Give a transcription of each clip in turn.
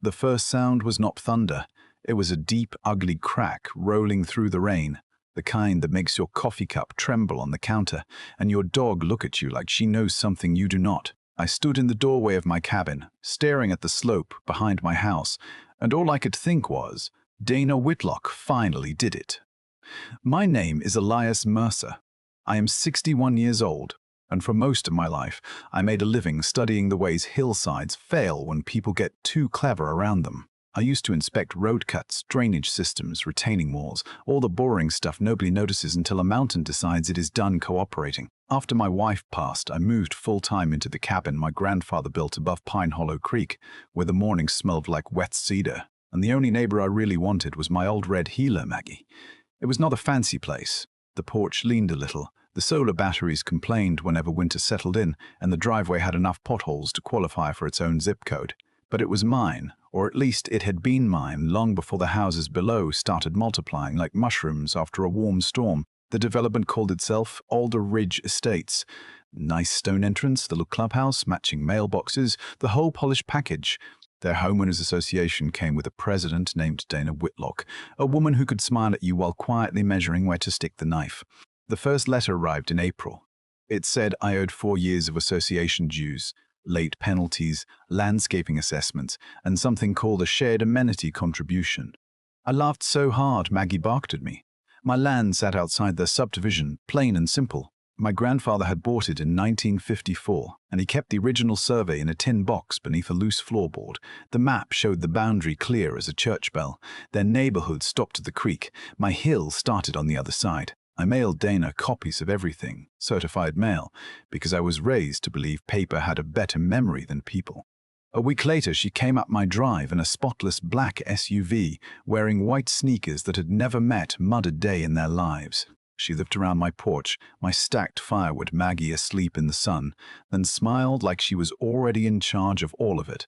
The first sound was not thunder. It was a deep, ugly crack rolling through the rain, the kind that makes your coffee cup tremble on the counter and your dog look at you like she knows something you do not. I stood in the doorway of my cabin, staring at the slope behind my house, and all I could think was, Dana Whitlock finally did it. My name is Elias Mercer. I am 61 years old, and for most of my life, I made a living studying the ways hillsides fail when people get too clever around them. I used to inspect road cuts, drainage systems, retaining walls, all the boring stuff nobody notices until a mountain decides it is done cooperating. After my wife passed, I moved full-time into the cabin my grandfather built above Pine Hollow Creek, where the mornings smelled like wet cedar, and the only neighbor I really wanted was my old red heeler, Maggie. It was not a fancy place. The porch leaned a little, the solar batteries complained whenever winter settled in, and the driveway had enough potholes to qualify for its own zip code. But it was mine, or at least it had been mine long before the houses below started multiplying like mushrooms after a warm storm. The development called itself Alder Ridge Estates. Nice stone entrance, little clubhouse, matching mailboxes, the whole polished package. Their homeowners association came with a president named Dana Whitlock, a woman who could smile at you while quietly measuring where to stick the knife. The first letter arrived in April. It said I owed 4 years of association dues, late penalties, landscaping assessments, and something called a shared amenity contribution. I laughed so hard Maggie barked at me. My land sat outside their subdivision, plain and simple. My grandfather had bought it in 1954, and he kept the original survey in a tin box beneath a loose floorboard. The map showed the boundary clear as a church bell. Their neighborhood stopped at the creek. My hill started on the other side. I mailed Dana copies of everything, certified mail, because I was raised to believe paper had a better memory than people. A week later, she came up my drive in a spotless black SUV, wearing white sneakers that had never met mud a day in their lives. She looked around my porch, my stacked firewood, Maggie asleep in the sun, then smiled like she was already in charge of all of it.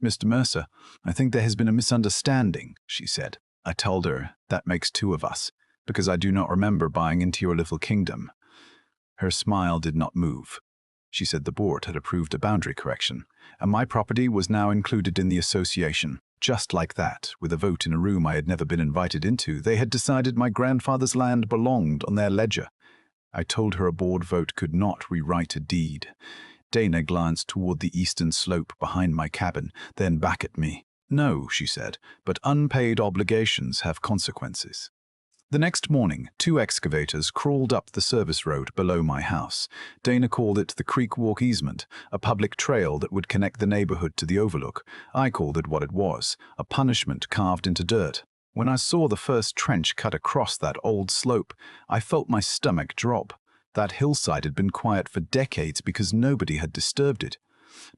"Mr. Mercer, I think there has been a misunderstanding," she said. I told her, "That makes 2 of us, because I do not remember buying into your little kingdom." Her smile did not move. She said the board had approved a boundary correction, and my property was now included in the association. Just like that, with a vote in a room I had never been invited into, they had decided my grandfather's land belonged on their ledger. I told her a board vote could not rewrite a deed. Dana glanced toward the eastern slope behind my cabin, then back at me. "No," she said, "but unpaid obligations have consequences." The next morning, 2 excavators crawled up the service road below my house. Dana called it the Creek Walk Easement, a public trail that would connect the neighborhood to the overlook. I called it what it was, a punishment carved into dirt. When I saw the first trench cut across that old slope, I felt my stomach drop. That hillside had been quiet for decades because nobody had disturbed it.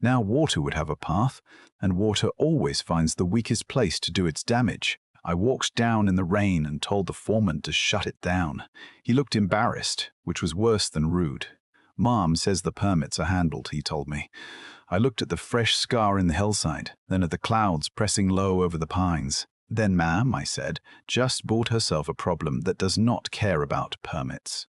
Now water would have a path, and water always finds the weakest place to do its damage. I walked down in the rain and told the foreman to shut it down. He looked embarrassed, which was worse than rude. "Mom says the permits are handled," he told me. I looked at the fresh scar in the hillside, then at the clouds pressing low over the pines. "Then ma'am," I said, "just bought herself a problem that does not care about permits."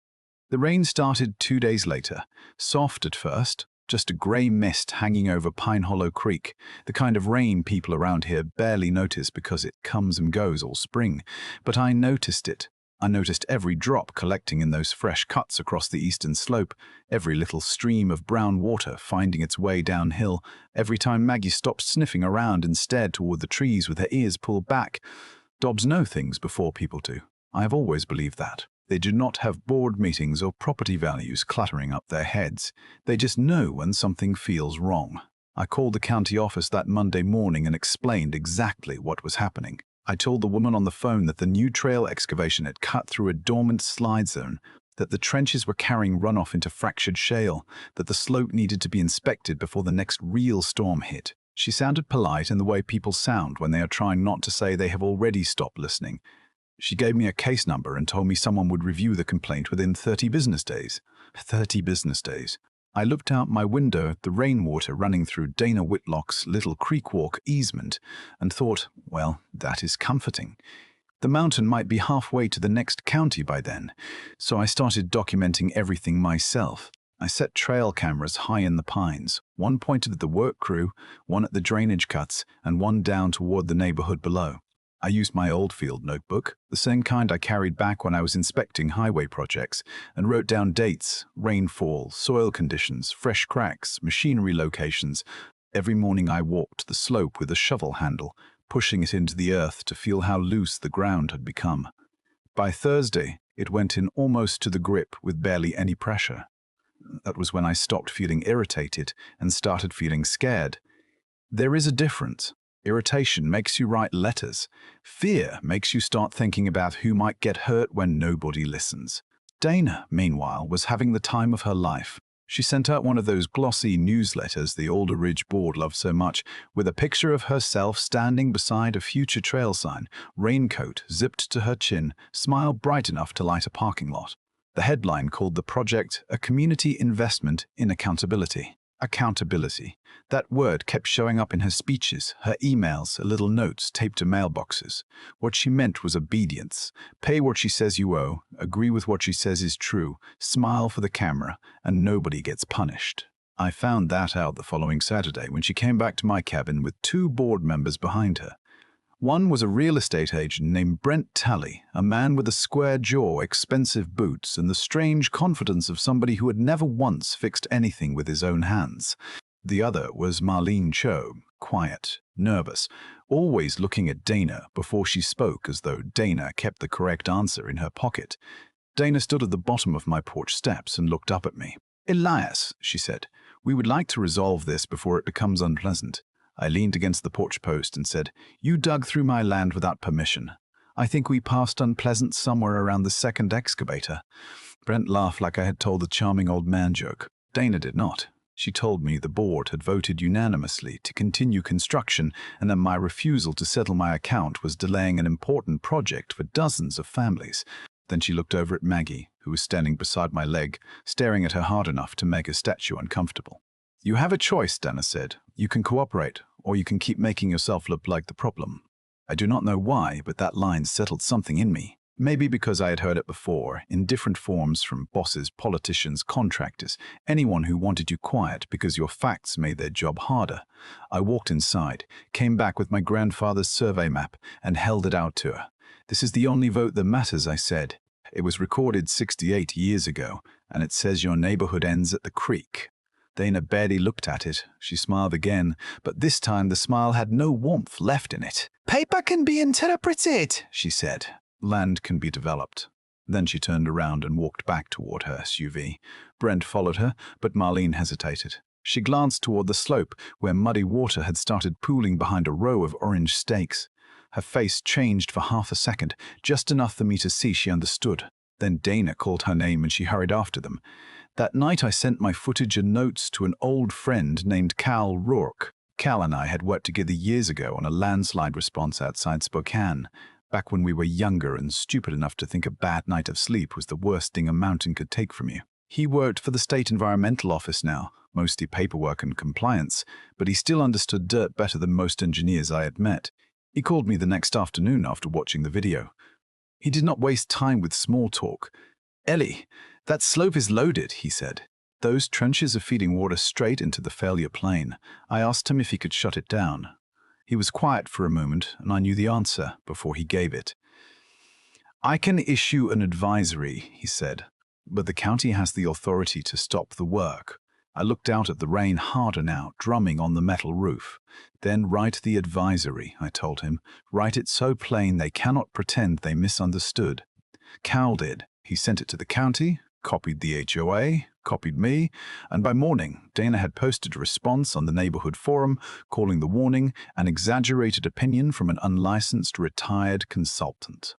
The rain started 2 days later, soft at first, just a grey mist hanging over Pine Hollow Creek, the kind of rain people around here barely notice because it comes and goes all spring. But I noticed it. I noticed every drop collecting in those fresh cuts across the eastern slope, every little stream of brown water finding its way downhill, every time Maggie stopped sniffing around and stared toward the trees with her ears pulled back. Dogs know things before people do. I have always believed that. They do not have board meetings or property values cluttering up their heads. They just know when something feels wrong. I called the county office that Monday morning and explained exactly what was happening. I told the woman on the phone that the new trail excavation had cut through a dormant slide zone, that the trenches were carrying runoff into fractured shale, that the slope needed to be inspected before the next real storm hit. She sounded polite in the way people sound when they are trying not to say they have already stopped listening. She gave me a case number and told me someone would review the complaint within 30 business days. 30 business days. I looked out my window at the rainwater running through Dana Whitlock's little creek walk easement and thought, well, that is comforting. The mountain might be halfway to the next county by then, so I started documenting everything myself. I set trail cameras high in the pines, one pointed at the work crew, one at the drainage cuts, and one down toward the neighborhood below. I used my old field notebook, the same kind I carried back when I was inspecting highway projects, and wrote down dates, rainfall, soil conditions, fresh cracks, machinery locations. Every morning I walked the slope with a shovel handle, pushing it into the earth to feel how loose the ground had become. By Thursday, it went in almost to the grip with barely any pressure. That was when I stopped feeling irritated and started feeling scared. There is a difference. Irritation makes you write letters. Fear makes you start thinking about who might get hurt when nobody listens. Dana, meanwhile, was having the time of her life. She sent out one of those glossy newsletters the Alder Ridge board loved so much, with a picture of herself standing beside a future trail sign, raincoat zipped to her chin, smile bright enough to light a parking lot. The headline called the project a community investment in accountability. Accountability. That word kept showing up in her speeches, her emails, her little notes taped to mailboxes. What she meant was obedience. Pay what she says you owe, agree with what she says is true, smile for the camera, and nobody gets punished. I found that out the following Saturday when she came back to my cabin with 2 board members behind her. One was a real estate agent named Brent Talley, a man with a square jaw, expensive boots, and the strange confidence of somebody who had never once fixed anything with his own hands. The other was Marlene Cho, quiet, nervous, always looking at Dana before she spoke as though Dana kept the correct answer in her pocket. Dana stood at the bottom of my porch steps and looked up at me. "Elias," she said, "we would like to resolve this before it becomes unpleasant." I leaned against the porch post and said, "You dug through my land without permission. I think we passed unpleasant somewhere around the second excavator." Brent laughed like I had told the charming old man joke. Dana did not. She told me the board had voted unanimously to continue construction and that my refusal to settle my account was delaying an important project for dozens of families. Then she looked over at Maggie, who was standing beside my leg, staring at her hard enough to make a statue uncomfortable. "You have a choice," Dana said. "You can cooperate, or you can keep making yourself look like the problem." I do not know why, but that line settled something in me. Maybe because I had heard it before, in different forms from bosses, politicians, contractors, anyone who wanted you quiet because your facts made their job harder. I walked inside, came back with my grandfather's survey map, and held it out to her. "This is the only vote that matters," I said. "It was recorded 68 years ago, and it says your neighborhood ends at the creek." Dana barely looked at it. She smiled again, but this time the smile had no warmth left in it. "Paper can be interpreted," she said. "Land can be developed." Then she turned around and walked back toward her SUV. Brent followed her, but Marlene hesitated. She glanced toward the slope, where muddy water had started pooling behind a row of orange stakes. Her face changed for half a second, just enough for me to see she understood. Then Dana called her name and she hurried after them. That night I sent my footage and notes to an old friend named Cal Rourke. Cal and I had worked together years ago on a landslide response outside Spokane, back when we were younger and stupid enough to think a bad night of sleep was the worst thing a mountain could take from you. He worked for the state environmental office now, mostly paperwork and compliance, but he still understood dirt better than most engineers I had met. He called me the next afternoon after watching the video. He did not waste time with small talk. "Ellie, that slope is loaded," he said. "Those trenches are feeding water straight into the failure plain." I asked him if he could shut it down. He was quiet for a moment, and I knew the answer before he gave it. "I can issue an advisory," he said, "but the county has the authority to stop the work." I looked out at the rain harder now, drumming on the metal roof. "Then write the advisory," I told him. "Write it so plain they cannot pretend they misunderstood." Cal did. He sent it to the county, copied the HOA, copied me, and by morning, Dana had posted a response on the neighborhood forum, calling the warning an exaggerated opinion from an unlicensed retired consultant.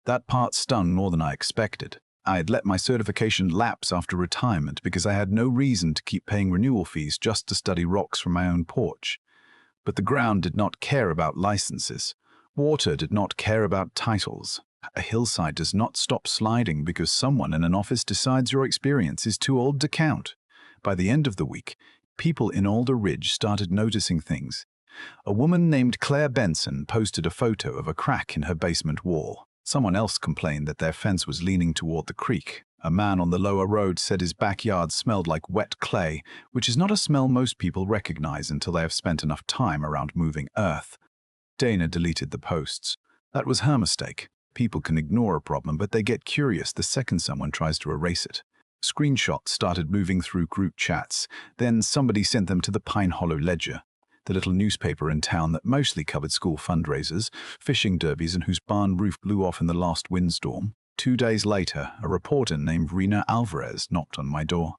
That part stung more than I expected. I had let my certification lapse after retirement because I had no reason to keep paying renewal fees just to study rocks from my own porch. But the ground did not care about licenses. Water did not care about titles. A hillside does not stop sliding because someone in an office decides your experience is too old to count. By the end of the week, people in Alder Ridge started noticing things. A woman named Claire Benson posted a photo of a crack in her basement wall. Someone else complained that their fence was leaning toward the creek. A man on the lower road said his backyard smelled like wet clay, which is not a smell most people recognize until they have spent enough time around moving earth. Dana deleted the posts. That was her mistake. People can ignore a problem, but they get curious the second someone tries to erase it. Screenshots started moving through group chats. Then somebody sent them to the Pine Hollow Ledger, the little newspaper in town that mostly covered school fundraisers, fishing derbies, and whose barn roof blew off in the last windstorm. 2 days later, a reporter named Rena Alvarez knocked on my door.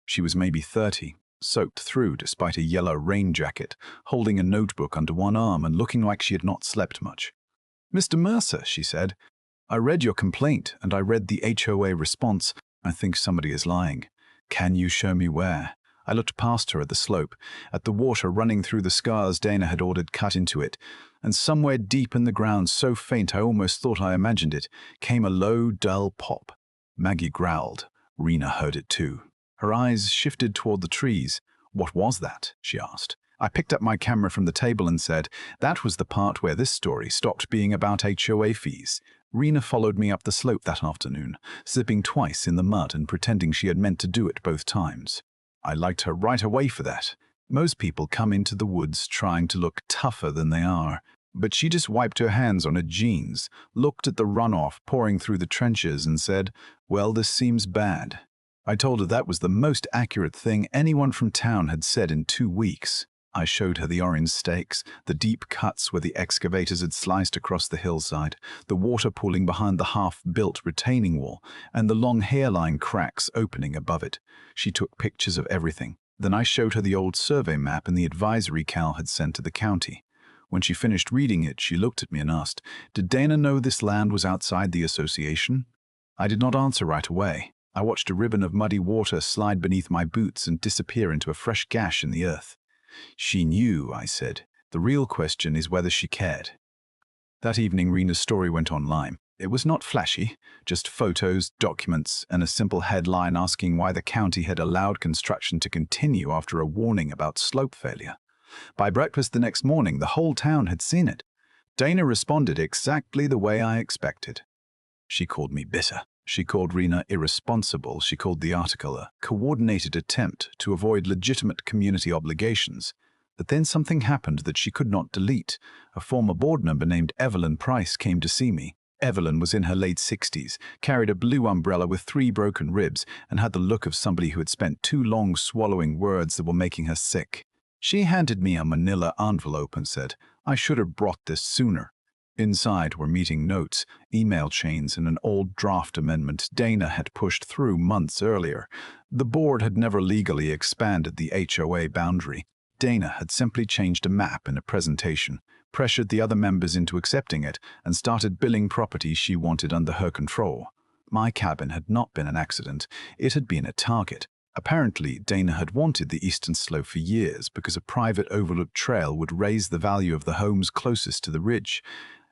She was maybe 30, soaked through despite a yellow rain jacket, holding a notebook under one arm and looking like she had not slept much. "Mr. Mercer," she said, "I read your complaint and I read the HOA response. I think somebody is lying. Can you show me where?" I looked past her at the slope, at the water running through the scars Dana had ordered cut into it, and somewhere deep in the ground, so faint I almost thought I imagined it, came a low, dull pop. Maggie growled. Rena heard it too. Her eyes shifted toward the trees. "What was that?" she asked. I picked up my camera from the table and said, "That was the part where this story stopped being about HOA fees." Rena followed me up the slope that afternoon, slipping twice in the mud and pretending she had meant to do it both times. I liked her right away for that. Most people come into the woods trying to look tougher than they are, but she just wiped her hands on her jeans, looked at the runoff pouring through the trenches and said, "Well, this seems bad." I told her that was the most accurate thing anyone from town had said in 2 weeks. I showed her the orange stakes, the deep cuts where the excavators had sliced across the hillside, the water pooling behind the half-built retaining wall, and the long hairline cracks opening above it. She took pictures of everything. Then I showed her the old survey map and the advisory Cal had sent to the county. When she finished reading it, she looked at me and asked, "Did Dana know this land was outside the association?" I did not answer right away. I watched a ribbon of muddy water slide beneath my boots and disappear into a fresh gash in the earth. "She knew," I said. "The real question is whether she cared." That evening, Rena's story went online. It was not flashy, just photos, documents, and a simple headline asking why the county had allowed construction to continue after a warning about slope failure. By breakfast the next morning, the whole town had seen it. Dana responded exactly the way I expected. She called me bitter. She called Rena irresponsible. She called the article a coordinated attempt to avoid legitimate community obligations. But then something happened that she could not delete. A former board member named Evelyn Price came to see me. Evelyn was in her late 60s, carried a blue umbrella with 3 broken ribs, and had the look of somebody who had spent too long swallowing words that were making her sick. She handed me a manila envelope and said, "I should have brought this sooner." Inside were meeting notes, email chains, and an old draft amendment Dana had pushed through months earlier. The board had never legally expanded the HOA boundary. Dana had simply changed a map in a presentation, pressured the other members into accepting it, and started billing properties she wanted under her control. My cabin had not been an accident. It had been a target. Apparently, Dana had wanted the eastern slope for years because a private overlooked trail would raise the value of the homes closest to the ridge.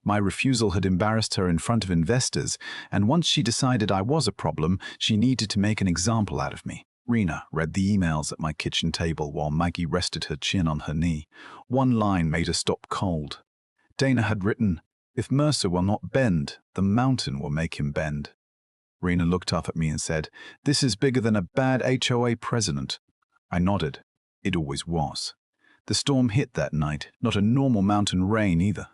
My refusal had embarrassed her in front of investors, and once she decided I was a problem, she needed to make an example out of me. Rena read the emails at my kitchen table while Maggie rested her chin on her knee. One line made her stop cold. Dana had written, "If Mercer will not bend, the mountain will make him bend." Rena looked up at me and said, "This is bigger than a bad HOA president." I nodded. It always was. The storm hit that night, not a normal mountain rain either.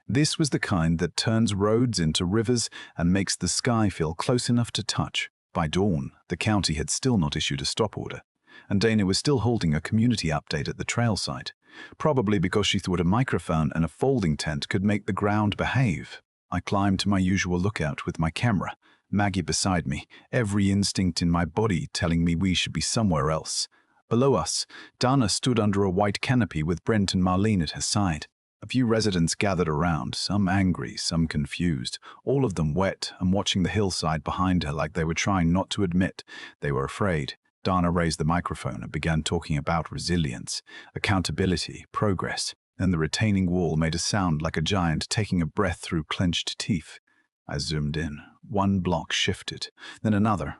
This was the kind that turns roads into rivers and makes the sky feel close enough to touch. By dawn, the county had still not issued a stop order, and Dana was still holding a community update at the trail site, probably because she thought a microphone and a folding tent could make the ground behave. I climbed to my usual lookout with my camera, Maggie beside me, every instinct in my body telling me we should be somewhere else. Below us, Dana stood under a white canopy with Brent and Marlene at her side. A few residents gathered around, some angry, some confused, all of them wet and watching the hillside behind her like they were trying not to admit they were afraid. Dana raised the microphone and began talking about resilience, accountability, progress, and the retaining wall made a sound like a giant taking a breath through clenched teeth. I zoomed in. One block shifted, then another.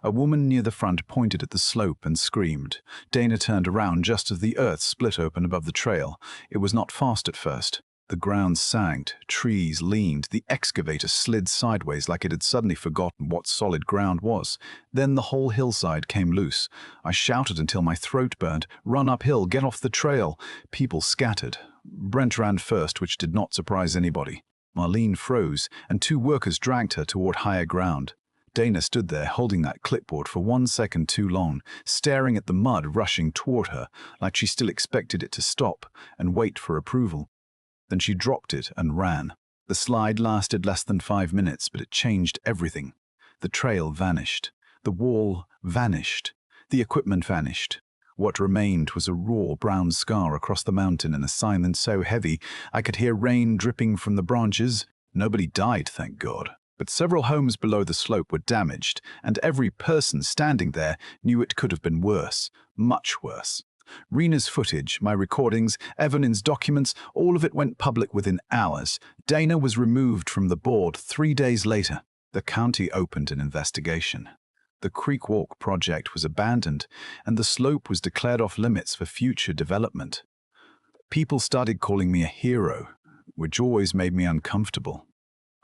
A woman near the front pointed at the slope and screamed. Dana turned around just as the earth split open above the trail. It was not fast at first. The ground sagged, trees leaned, the excavator slid sideways like it had suddenly forgotten what solid ground was. Then the whole hillside came loose. I shouted until my throat burned, "Run uphill, get off the trail!" People scattered. Brent ran first, which did not surprise anybody. Marlene froze, and 2 workers dragged her toward higher ground. Dana stood there holding that clipboard for 1 second too long, staring at the mud rushing toward her, like she still expected it to stop and wait for approval. Then she dropped it and ran. The slide lasted less than 5 minutes, but it changed everything. The trail vanished. The wall vanished. The equipment vanished. What remained was a raw brown scar across the mountain and a sign so heavy I could hear rain dripping from the branches. Nobody died, thank God. But several homes below the slope were damaged, and every person standing there knew it could have been worse, much worse. Rena's footage, my recordings, Evelyn's documents, all of it went public within hours. Dana was removed from the board 3 days later. The county opened an investigation. The Creek Walk project was abandoned, and the slope was declared off limits for future development. People started calling me a hero, which always made me uncomfortable.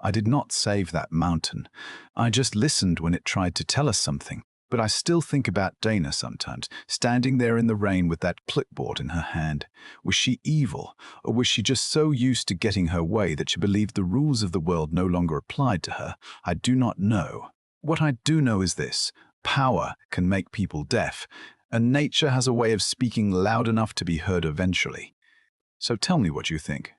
I did not save that mountain. I just listened when it tried to tell us something. But I still think about Dana sometimes, standing there in the rain with that clipboard in her hand. Was she evil, or was she just so used to getting her way that she believed the rules of the world no longer applied to her? I do not know. What I do know is this: power can make people deaf, and nature has a way of speaking loud enough to be heard eventually. So tell me what you think.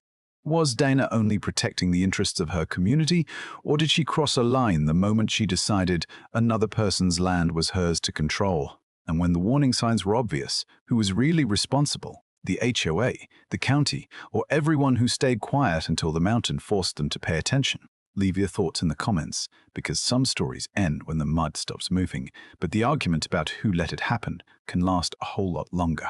Was Dana only protecting the interests of her community, or did she cross a line the moment she decided another person's land was hers to control? And when the warning signs were obvious, who was really responsible? The HOA, the county, or everyone who stayed quiet until the mountain forced them to pay attention? Leave your thoughts in the comments, because some stories end when the mud stops moving, but the argument about who let it happen can last a whole lot longer.